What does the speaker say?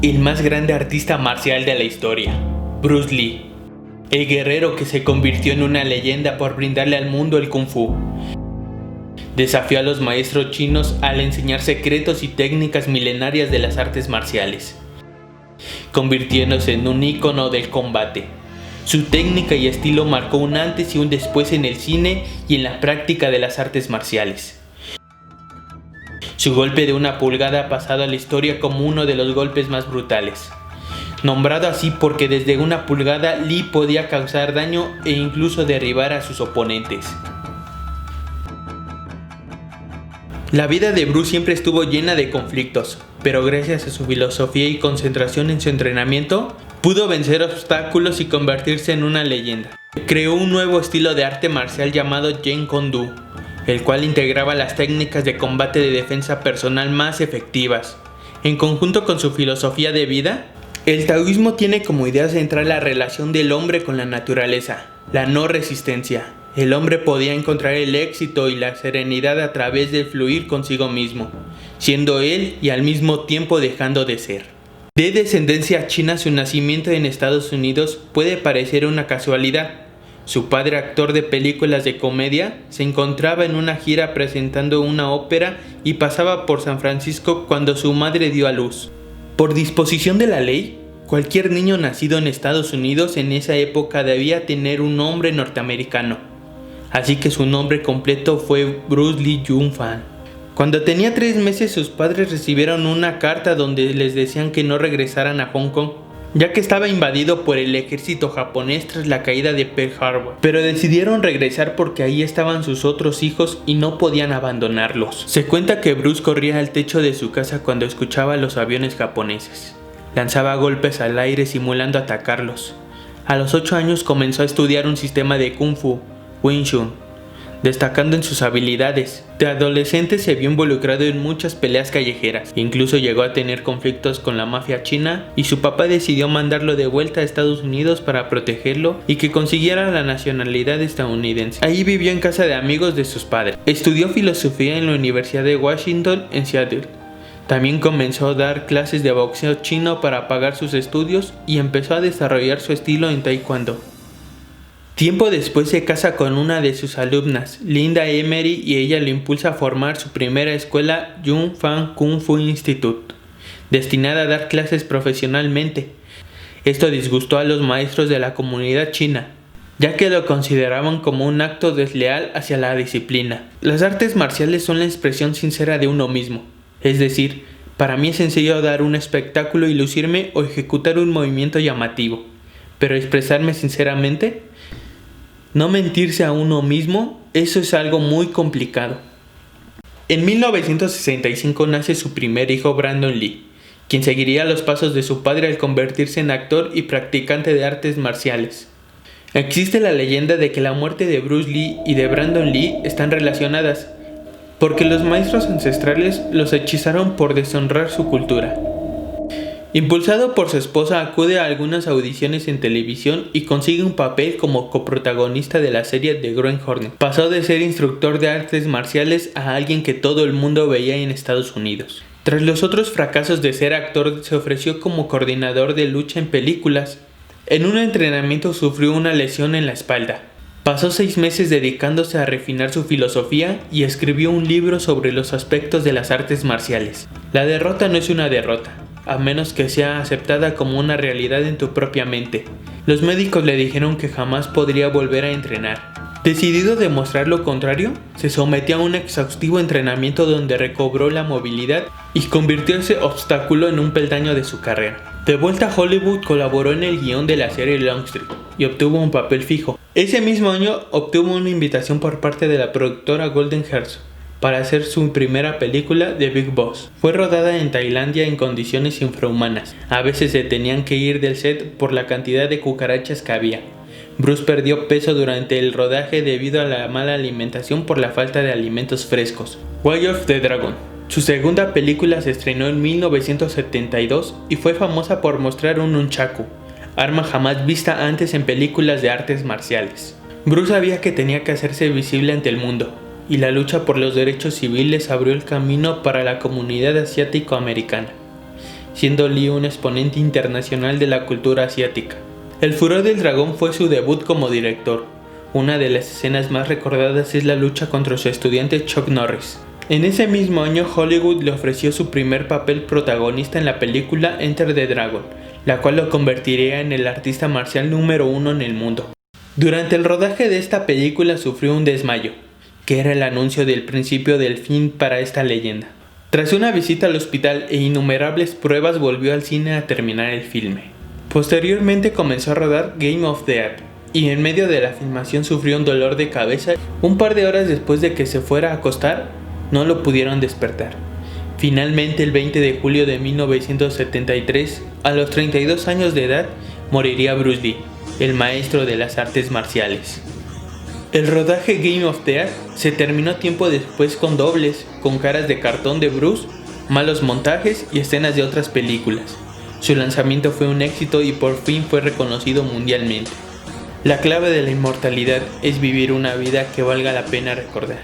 el más grande artista marcial de la historia, Bruce Lee, el guerrero que se convirtió en una leyenda por brindarle al mundo el Kung Fu. Desafió a los maestros chinos al enseñar secretos y técnicas milenarias de las artes marciales, convirtiéndose en un ícono del combate. Su técnica y estilo marcó un antes y un después en el cine y en la práctica de las artes marciales. Su golpe de 1 pulgada ha pasado a la historia como uno de los golpes más brutales. Nombrado así porque desde 1 pulgada Lee podía causar daño e incluso derribar a sus oponentes. La vida de Bruce siempre estuvo llena de conflictos, pero gracias a su filosofía y concentración en su entrenamiento, pudo vencer obstáculos y convertirse en una leyenda. Creó un nuevo estilo de arte marcial llamado Jeet Kune Do, el cual integraba las técnicas de combate de defensa personal más efectivas. En conjunto con su filosofía de vida, el taoísmo tiene como idea central la relación del hombre con la naturaleza, la no resistencia. El hombre podía encontrar el éxito y la serenidad a través del fluir consigo mismo, siendo él y al mismo tiempo dejando de ser. De descendencia china, su nacimiento en Estados Unidos puede parecer una casualidad. Su padre, actor de películas de comedia, se encontraba en una gira presentando una ópera y pasaba por San Francisco cuando su madre dio a luz. Por disposición de la ley, cualquier niño nacido en Estados Unidos en esa época debía tener un nombre norteamericano. Así que su nombre completo fue Bruce Lee Jun-fan. Cuando tenía 3 meses, sus padres recibieron una carta donde les decían que no regresaran a Hong Kong, ya que estaba invadido por el ejército japonés tras la caída de Pearl Harbor. Pero decidieron regresar porque ahí estaban sus otros hijos y no podían abandonarlos. Se cuenta que Bruce corría al techo de su casa cuando escuchaba los aviones japoneses. Lanzaba golpes al aire simulando atacarlos. A los 8 años comenzó a estudiar un sistema de Kung Fu, Wing Chun, destacando en sus habilidades. De adolescente se vio involucrado en muchas peleas callejeras, incluso llegó a tener conflictos con la mafia china y su papá decidió mandarlo de vuelta a Estados Unidos para protegerlo y que consiguiera la nacionalidad estadounidense. Ahí vivió en casa de amigos de sus padres. Estudió filosofía en la Universidad de Washington en Seattle. También comenzó a dar clases de boxeo chino para pagar sus estudios y empezó a desarrollar su estilo en taekwondo. Tiempo después se casa con una de sus alumnas, Linda Emery, y ella lo impulsa a formar su primera escuela, Jun-fan Kung Fu Institute, destinada a dar clases profesionalmente. Esto disgustó a los maestros de la comunidad china, ya que lo consideraban como un acto desleal hacia la disciplina. Las artes marciales son la expresión sincera de uno mismo, es decir, para mí es sencillo dar un espectáculo y lucirme o ejecutar un movimiento llamativo, pero expresarme sinceramente, no mentirse a uno mismo, eso es algo muy complicado. En 1965 nace su primer hijo, Brandon Lee, quien seguiría los pasos de su padre al convertirse en actor y practicante de artes marciales. Existe la leyenda de que la muerte de Bruce Lee y de Brandon Lee están relacionadas, porque los maestros ancestrales los hechizaron por deshonrar su cultura. Impulsado por su esposa, acude a algunas audiciones en televisión y consigue un papel como coprotagonista de la serie The Green Hornet. Pasó de ser instructor de artes marciales a alguien que todo el mundo veía en Estados Unidos. Tras los otros fracasos de ser actor, se ofreció como coordinador de lucha en películas. En un entrenamiento sufrió una lesión en la espalda. Pasó 6 meses dedicándose a refinar su filosofía y escribió un libro sobre los aspectos de las artes marciales. La derrota no es una derrota, a menos que sea aceptada como una realidad en tu propia mente. Los médicos le dijeron que jamás podría volver a entrenar. Decidido a demostrar lo contrario, se sometió a un exhaustivo entrenamiento donde recobró la movilidad y convirtió ese obstáculo en un peldaño de su carrera. De vuelta a Hollywood, colaboró en el guión de la serie Longstreet y obtuvo un papel fijo. Ese mismo año obtuvo una invitación por parte de la productora Golden Hearts para hacer su primera película, The Big Boss. Fue rodada en Tailandia en condiciones infrahumanas. A veces se tenían que ir del set por la cantidad de cucarachas que había. Bruce perdió peso durante el rodaje debido a la mala alimentación por la falta de alimentos frescos. Way of the Dragon. Su segunda película se estrenó en 1972 y fue famosa por mostrar un nunchaku, arma jamás vista antes en películas de artes marciales. Bruce sabía que tenía que hacerse visible ante el mundo, y la lucha por los derechos civiles abrió el camino para la comunidad asiático-americana. siendo Lee un exponente internacional de la cultura asiática. El furor del dragón fue su debut como director. Una de las escenas más recordadas es la lucha contra su estudiante Chuck Norris. En ese mismo año, Hollywood le ofreció su primer papel protagonista en la película Enter the Dragon, la cual lo convertiría en el artista marcial número 1 en el mundo. Durante el rodaje de esta película sufrió un desmayo, que era el anuncio del principio del fin para esta leyenda. Tras una visita al hospital e innumerables pruebas volvió al cine a terminar el filme. Posteriormente comenzó a rodar Game of Death, y en medio de la filmación sufrió un dolor de cabeza. Un par de horas después de que se fuera a acostar, no lo pudieron despertar. Finalmente, el 20 de julio de 1973, a los 32 años de edad, moriría Bruce Lee, el maestro de las artes marciales. El rodaje Game of Death se terminó tiempo después con dobles, con caras de cartón de Bruce, malos montajes y escenas de otras películas. Su lanzamiento fue un éxito y por fin fue reconocido mundialmente. La clave de la inmortalidad es vivir una vida que valga la pena recordar.